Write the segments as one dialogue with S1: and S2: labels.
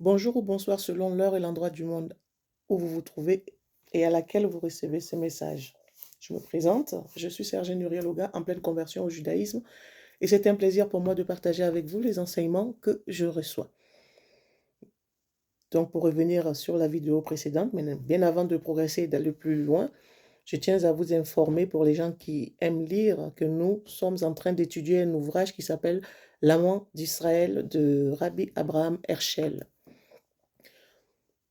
S1: Bonjour ou bonsoir selon l'heure et l'endroit du monde où vous vous trouvez et à laquelle vous recevez ces messages. Je me présente, je suis Sergène Uriel-Oga en pleine conversion au judaïsme et c'est un plaisir pour moi de partager avec vous les enseignements que je reçois. Donc pour revenir sur la vidéo précédente, mais bien avant de progresser et d'aller plus loin, je tiens à vous informer pour les gens qui aiment lire que nous sommes en train d'étudier un ouvrage qui s'appelle L'amant d'Israël de Rabbi Abraham Herschel.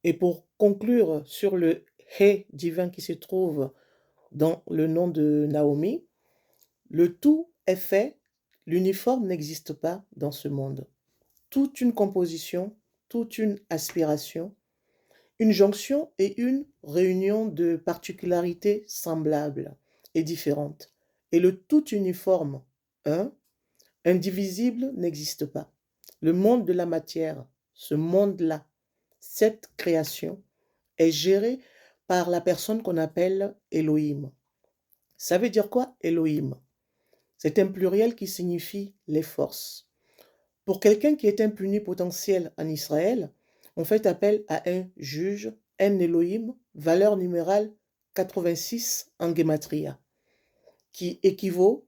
S1: Et pour conclure sur le Hé divin qui se trouve dans le nom de Naomi, le tout est fait, l'uniforme n'existe pas dans ce monde. Toute une composition, toute une aspiration, une jonction et une réunion de particularités semblables et différentes. Et le tout uniforme, un, indivisible, n'existe pas. Le monde de la matière, ce monde-là, cette création, est géré par la personne qu'on appelle Elohim. Ça veut dire quoi, Elohim? C'est un pluriel qui signifie les forces. Pour quelqu'un qui est un puni potentiel en Israël, on fait appel à un juge, un Elohim, valeur numérale 86 en Gematria, qui équivaut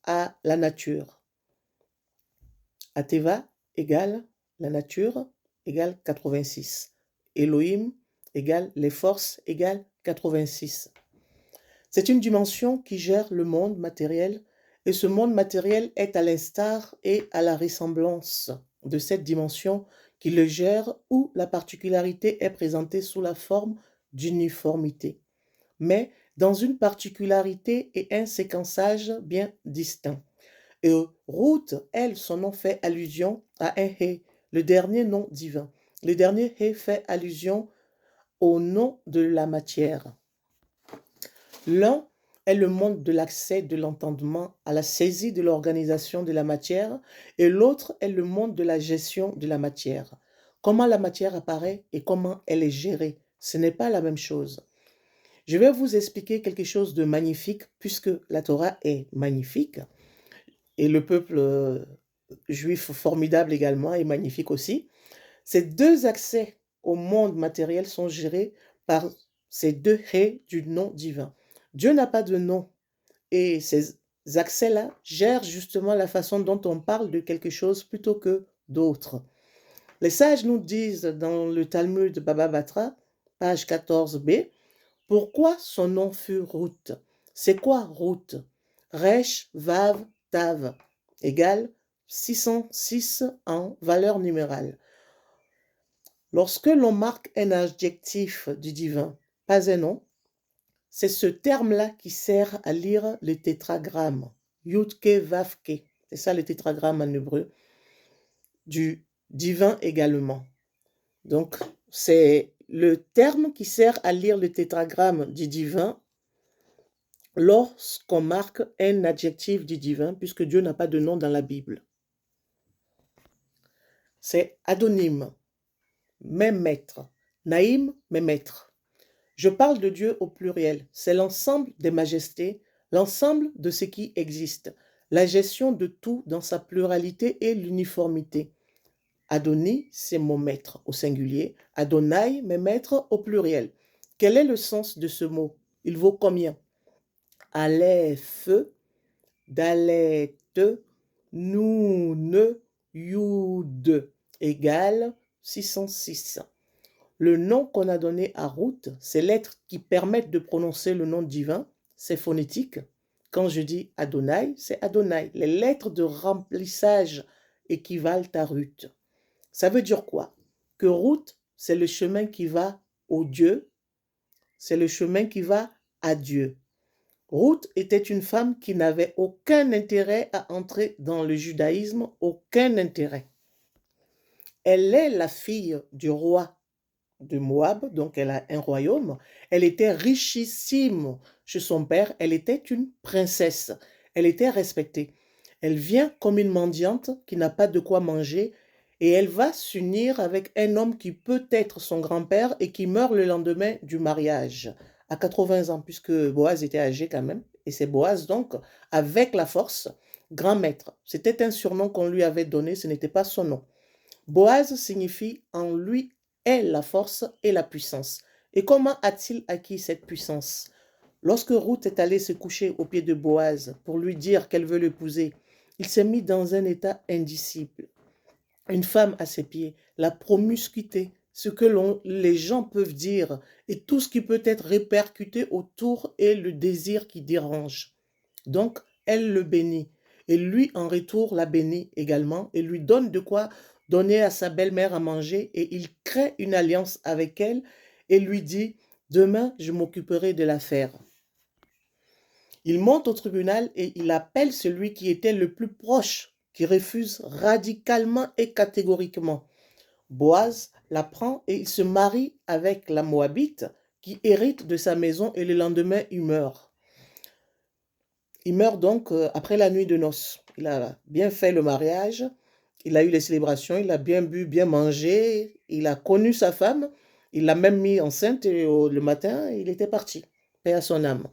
S1: à la nature. Ateva égale la nature égale 86. Elohim égale les forces égale 86. C'est une dimension qui gère le monde matériel et ce monde matériel est à l'instar et à la ressemblance de cette dimension qui le gère où la particularité est présentée sous la forme d'uniformité, mais dans une particularité et un séquençage bien distincts. Et Ruth, elle, son nom fait allusion à un Hé, le dernier nom divin. Le dernier Hé fait allusion au nom de la matière. L'un est le monde de l'accès, de l'entendement, à la saisie de l'organisation de la matière, et l'autre est le monde de la gestion de la matière. Comment la matière apparaît et comment elle est gérée, ce n'est pas la même chose. Je vais vous expliquer quelque chose de magnifique, puisque la Torah est magnifique, et le peuple juif formidable également est magnifique aussi. Ces deux accès au monde matériel sont gérés par ces deux haies du nom divin. Dieu n'a pas de nom et ces accès-là gèrent justement la façon dont on parle de quelque chose plutôt que d'autres. Les sages nous disent dans le Talmud Baba Batra, page 14b, pourquoi son nom fut Ruth. C'est quoi Ruth? Resh, Vav, Tav, égale 606 en valeur numérale. Lorsque l'on marque un adjectif du divin, pas un nom, c'est ce terme-là qui sert à lire le tétragramme. Yudke Vavke. C'est ça le tétragramme en hébreu. Du divin également. Donc, c'est le terme qui sert à lire le tétragramme du divin lorsqu'on marque un adjectif du divin, puisque Dieu n'a pas de nom dans la Bible. C'est Adonim, mes maîtres. Naïm, mes maîtres. Je parle de Dieu au pluriel. C'est l'ensemble des majestés, l'ensemble de ce qui existe, la gestion de tout dans sa pluralité et l'uniformité. Adoni, c'est mon maître au singulier. Adonai, mes maîtres au pluriel. Quel est le sens de ce mot? Il vaut combien? Aleph, Dalet, Noun, Yud égale 606. Le nom qu'on a donné à Ruth, ces lettres qui permettent de prononcer le nom divin, c'est phonétique. Quand je dis Adonai, c'est Adonai. Les lettres de remplissage équivalent à Ruth. Ça veut dire quoi? Que Ruth, c'est le chemin qui va au Dieu, c'est le chemin qui va à Dieu. Ruth était une femme qui n'avait aucun intérêt à entrer dans le judaïsme, aucun intérêt. Elle est la fille du roi de Moab, donc elle a un royaume. Elle était richissime chez son père, elle était une princesse, elle était respectée. Elle vient comme une mendiante qui n'a pas de quoi manger et elle va s'unir avec un homme qui peut être son grand-père et qui meurt le lendemain du mariage, à 80 ans, puisque Boaz était âgé quand même. Et c'est Boaz donc, avec la force, grand maître. C'était un surnom qu'on lui avait donné, ce n'était pas son nom. Boaz signifie en lui est la force et la puissance. Et comment a-t-il acquis cette puissance? Lorsque Ruth est allée se coucher aux pieds de Boaz pour lui dire qu'elle veut l'épouser, il s'est mis dans un état indicible. Une femme à ses pieds, la promiscuité, ce que les gens peuvent dire et tout ce qui peut être répercuté autour est le désir qui dérange. Donc, elle le bénit. Et lui, en retour, la bénit également et lui donne de quoi donner à sa belle-mère à manger. Et il crée une alliance avec elle et lui dit, demain, je m'occuperai de l'affaire. Il monte au tribunal et il appelle celui qui était le plus proche, qui refuse radicalement et catégoriquement. Boaz la prend et il se marie avec la Moabite qui hérite de sa maison et le lendemain il meurt. Il meurt donc après la nuit de noces. Il a bien fait le mariage, il a eu les célébrations, il a bien bu, bien mangé, il a connu sa femme, il l'a même mis enceinte et le matin, il était parti, paix à son âme.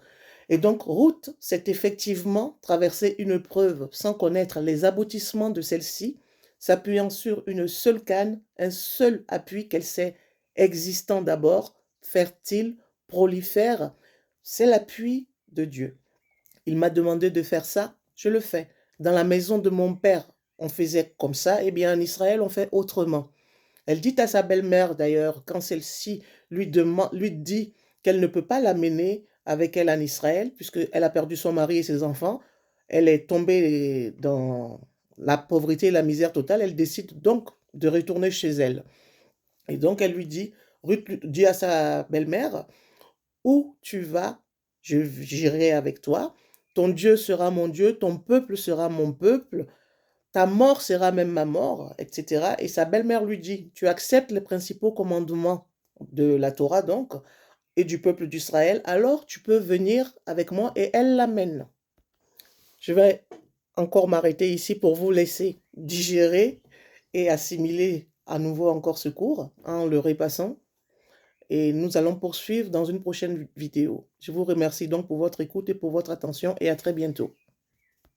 S1: Et donc Ruth s'est effectivement traversé une preuve sans connaître les aboutissements de celle-ci, s'appuyant sur une seule canne, un seul appui qu'elle sait existant d'abord, fertile, prolifère, c'est l'appui de Dieu. Il m'a demandé de faire ça, je le fais. Dans la maison de mon père, on faisait comme ça, et bien en Israël, on fait autrement. Elle dit à sa belle-mère d'ailleurs, quand celle-ci lui dit qu'elle ne peut pas l'amener avec elle en Israël, puisqu'elle a perdu son mari et ses enfants, elle est tombée dans la pauvreté et la misère totale, elle décide donc de retourner chez elle. Et donc elle lui dit, Ruth dit à sa belle-mère, où tu vas, j'irai avec toi, ton Dieu sera mon Dieu, ton peuple sera mon peuple, ta mort sera même ma mort, etc. Et sa belle-mère lui dit, tu acceptes les principaux commandements de la Torah donc, et du peuple d'Israël, alors tu peux venir avec moi et elle l'amène. Je vais encore m'arrêter ici pour vous laisser digérer et assimiler à nouveau encore ce cours en le repassant. Et nous allons poursuivre dans une prochaine vidéo. Je vous remercie donc pour votre écoute et pour votre attention et à très bientôt.